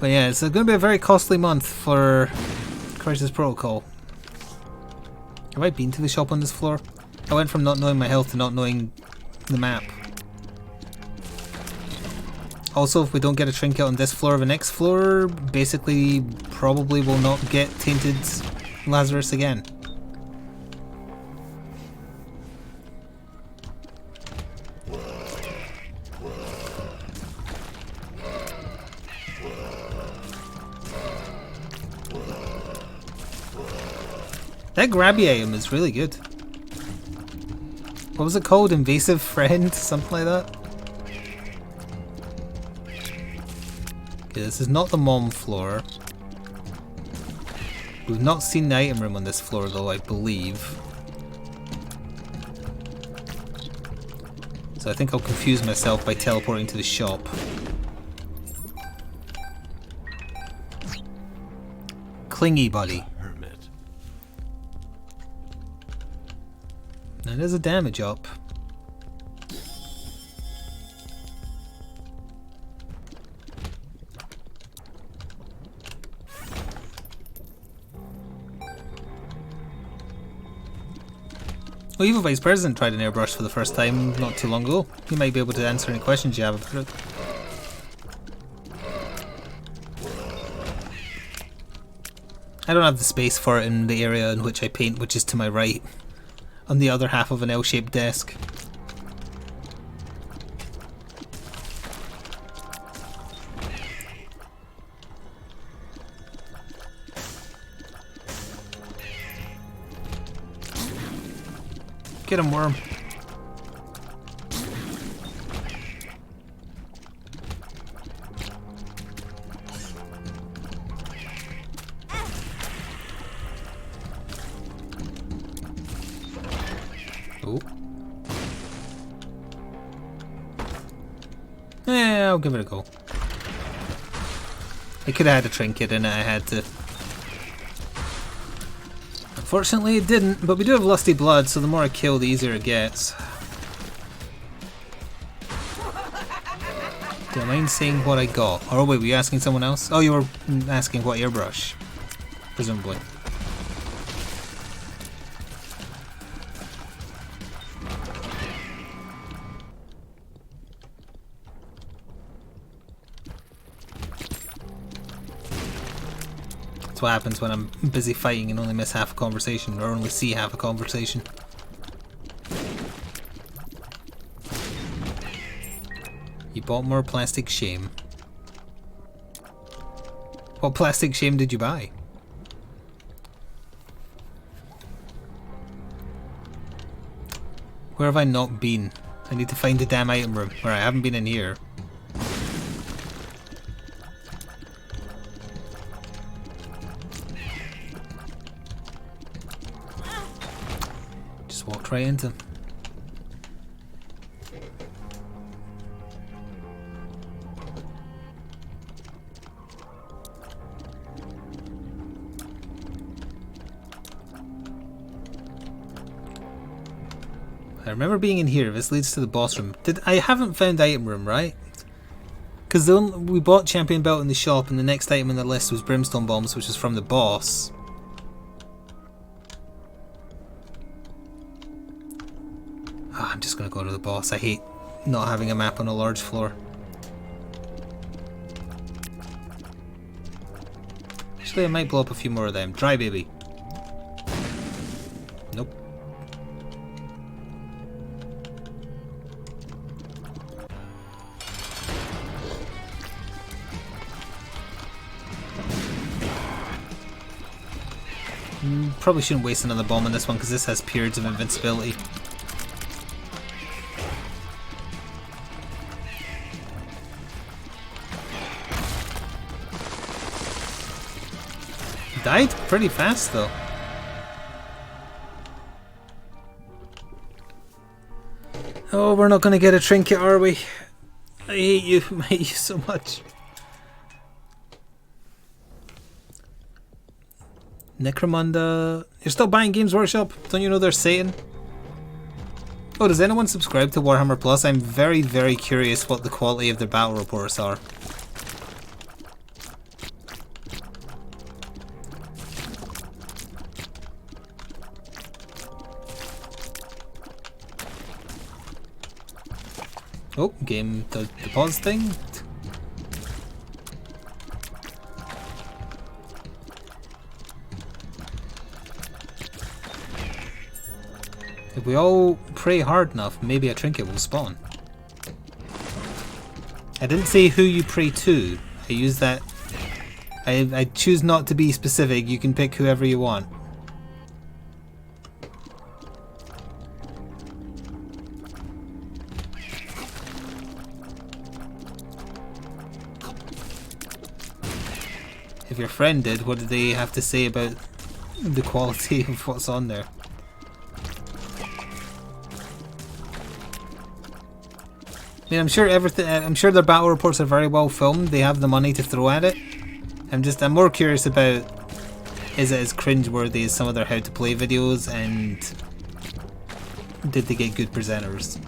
But yeah, it's going to be a very costly month for Crisis Protocol. Have I been to the shop on this floor? I went from not knowing my health to not knowing the map. Also, if we don't get a trinket on this floor or the next floor, basically probably will not get Tainted Lazarus again. That grabby item is really good. What was it called? Invasive Friend? Something like that? Okay, this is not the mom floor. We've not seen the item room on this floor though, I believe. So I think I'll confuse myself by teleporting to the shop. Clingy buddy. Hermit. Now there's a damage up. Well, Evil Vice President tried an airbrush for the first time not too long ago. He might be able to answer any questions you have about it. I don't have the space for it in the area in which I paint, which is to my right, on the other half of an L-shaped desk. Get him, worm. Oh. Yeah, I'll give it a go. I could have had a trinket in it, I had to. Unfortunately it didn't, but we do have lusty blood, so the more I kill, the easier it gets. Do I mind saying what I got? Oh wait, were you asking someone else? Oh, you were asking what airbrush. Presumably. What happens when I'm busy fighting and only miss half a conversation, or only see half a conversation. You bought more plastic shame. What plastic shame did you buy? Where have I not been? I need to find the damn item room, where I haven't been in here. Walked right into him. I remember being in here. This leads to the boss room. I haven't found item room, right? Because we bought champion belt in the shop, and the next item on the list was brimstone bombs, which is from the boss. I'm just gonna go to the boss. I hate not having a map on a large floor. Actually, I might blow up a few more of them. Dry baby. Nope. Probably shouldn't waste another bomb on this one because this has periods of invincibility. Died pretty fast though. Oh, we're not gonna get a trinket, are we? I hate you, I hate you so much. Necromunda, you're still buying Games Workshop? Don't you know they're Satan? Oh, does anyone subscribe to Warhammer Plus? I'm very, very curious what the quality of their battle reports are. Oh, game, the pause thing. If we all pray hard enough, maybe a trinket will spawn. I didn't say who you pray to. I use that. I choose not to be specific. You can pick whoever you want. If your friend did, what did they have to say about the quality of what's on there? I mean, I'm sure everything. I'm sure their battle reports are very well filmed. They have the money to throw at it. I'm more curious about, is it as cringeworthy as some of their how to play videos, and did they get good presenters?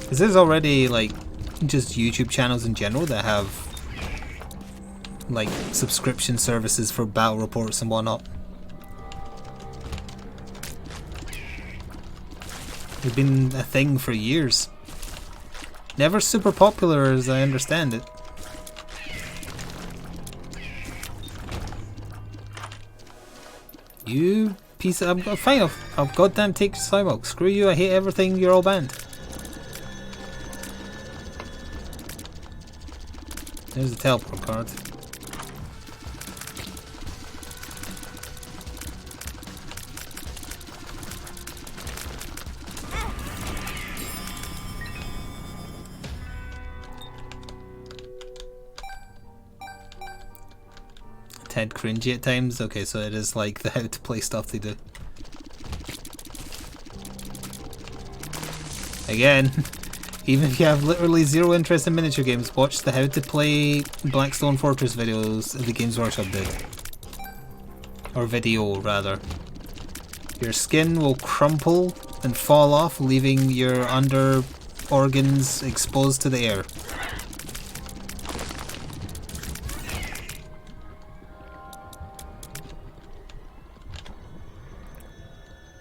Because there's already like just YouTube channels in general that have like subscription services for battle reports and whatnot. They've been a thing for years. Never super popular as I understand it. You piece of... fine, I'll goddamn take Sidewalk. Screw you, I hate everything, you're all banned. There's the teleport card. Tad cringy at times. Okay, so it is like the how to play stuff they do. Again, even if you have literally zero interest in miniature games, watch the how to play Blackstone Fortress videos the Games Workshop did. Or video, rather. Your skin will crumple and fall off, leaving your under organs exposed to the air.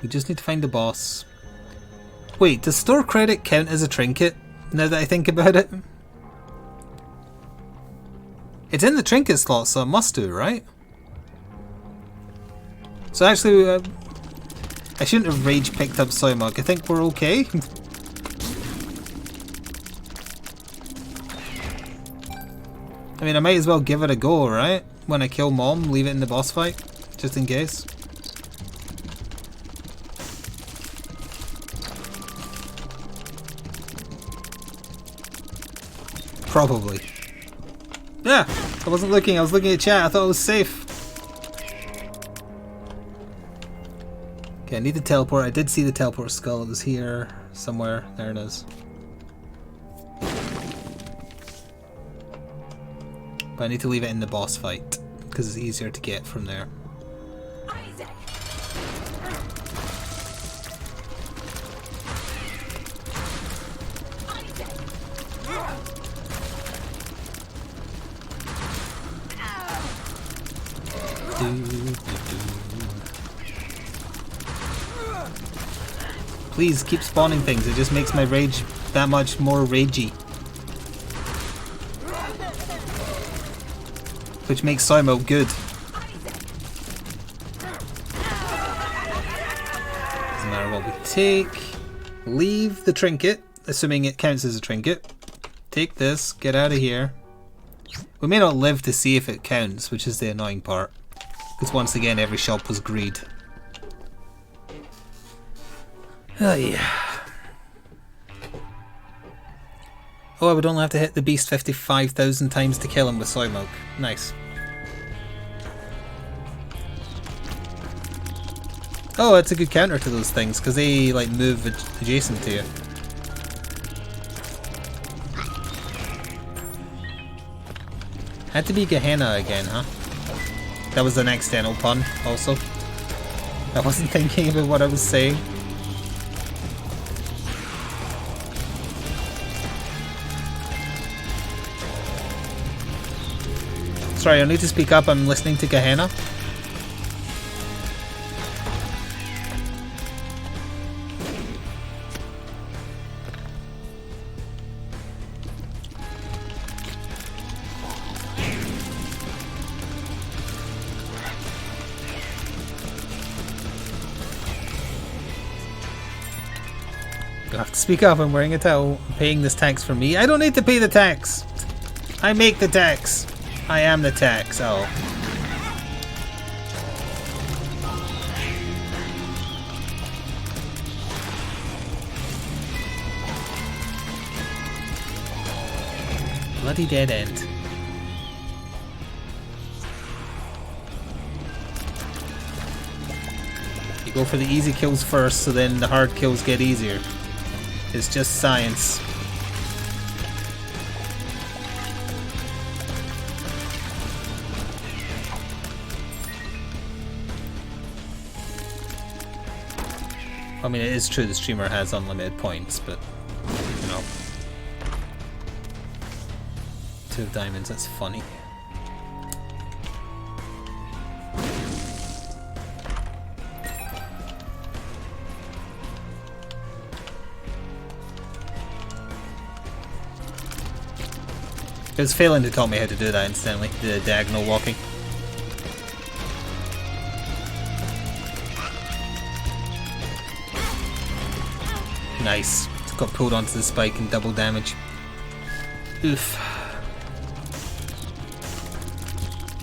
We just need to find the boss. Wait, does store credit count as a trinket? Now that I think about it. It's in the trinket slot, so it must do, right? So actually, I shouldn't have rage picked up Soy Mug. I think we're okay. I mean, I might as well give it a go, right? When I kill Mom, leave it in the boss fight, just in case. Probably. Yeah, I wasn't looking, I was looking at chat, I thought it was safe. Okay, I need the teleport. I did see the teleport skull, it was here somewhere. There it is. But I need to leave it in the boss fight, because it's easier to get from there. Please keep spawning things, it just makes my rage that much more ragey. Which makes soy milk good. Doesn't matter what we take. Leave the trinket, assuming it counts as a trinket. Take this, get out of here. We may not live to see if it counts, which is the annoying part. Because once again, every shop was greed. Oh yeah. Oh, I would only have to hit the beast 55,000 times to kill him with soy milk. Nice. Oh, it's a good counter to those things, because they like move adjacent to you. Had to be Gehenna again, huh? That was an accidental pun, also. I wasn't thinking about what I was saying. Sorry, I need to speak up, I'm listening to Gehenna. I have to speak up, I'm wearing a towel. I'm paying this tax for me. I don't need to pay the tax! I make the tax! I am the tax, oh. bloody dead end. You go for the easy kills first, so then the hard kills get easier. It's just science. I mean, it is true the streamer has unlimited points, but, you know. 2 diamonds, that's funny. It was failing to tell me how to do that instantly, the diagonal walking. Nice. Got pulled onto the spike and double damage. Oof.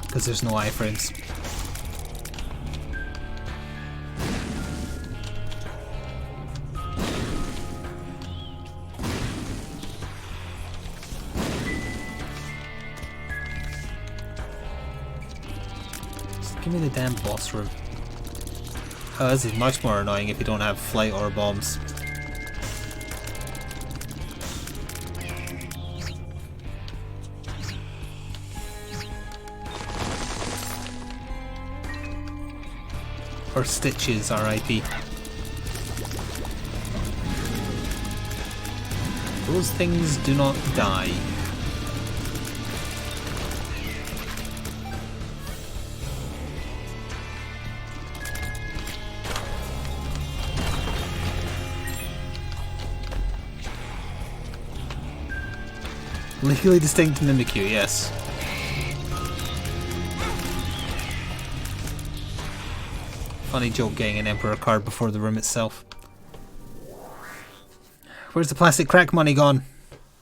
Because there's no iframes. Just give me the damn boss room. Oh, this is much more annoying if you don't have flight or bombs. Or Stitches, RIP. Those things do not die. Legally distinct Mimikyu, yes. Funny joke getting an Emperor card before the room itself. Where's the plastic crack money gone?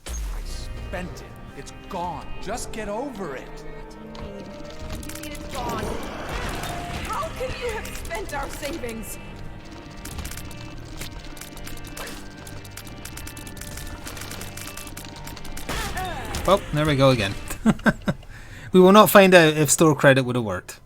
I spent it. It's gone. Just get over it. What do you mean it's gone? How can you have spent our savings? Well, there we go again. We will not find out if store credit would have worked.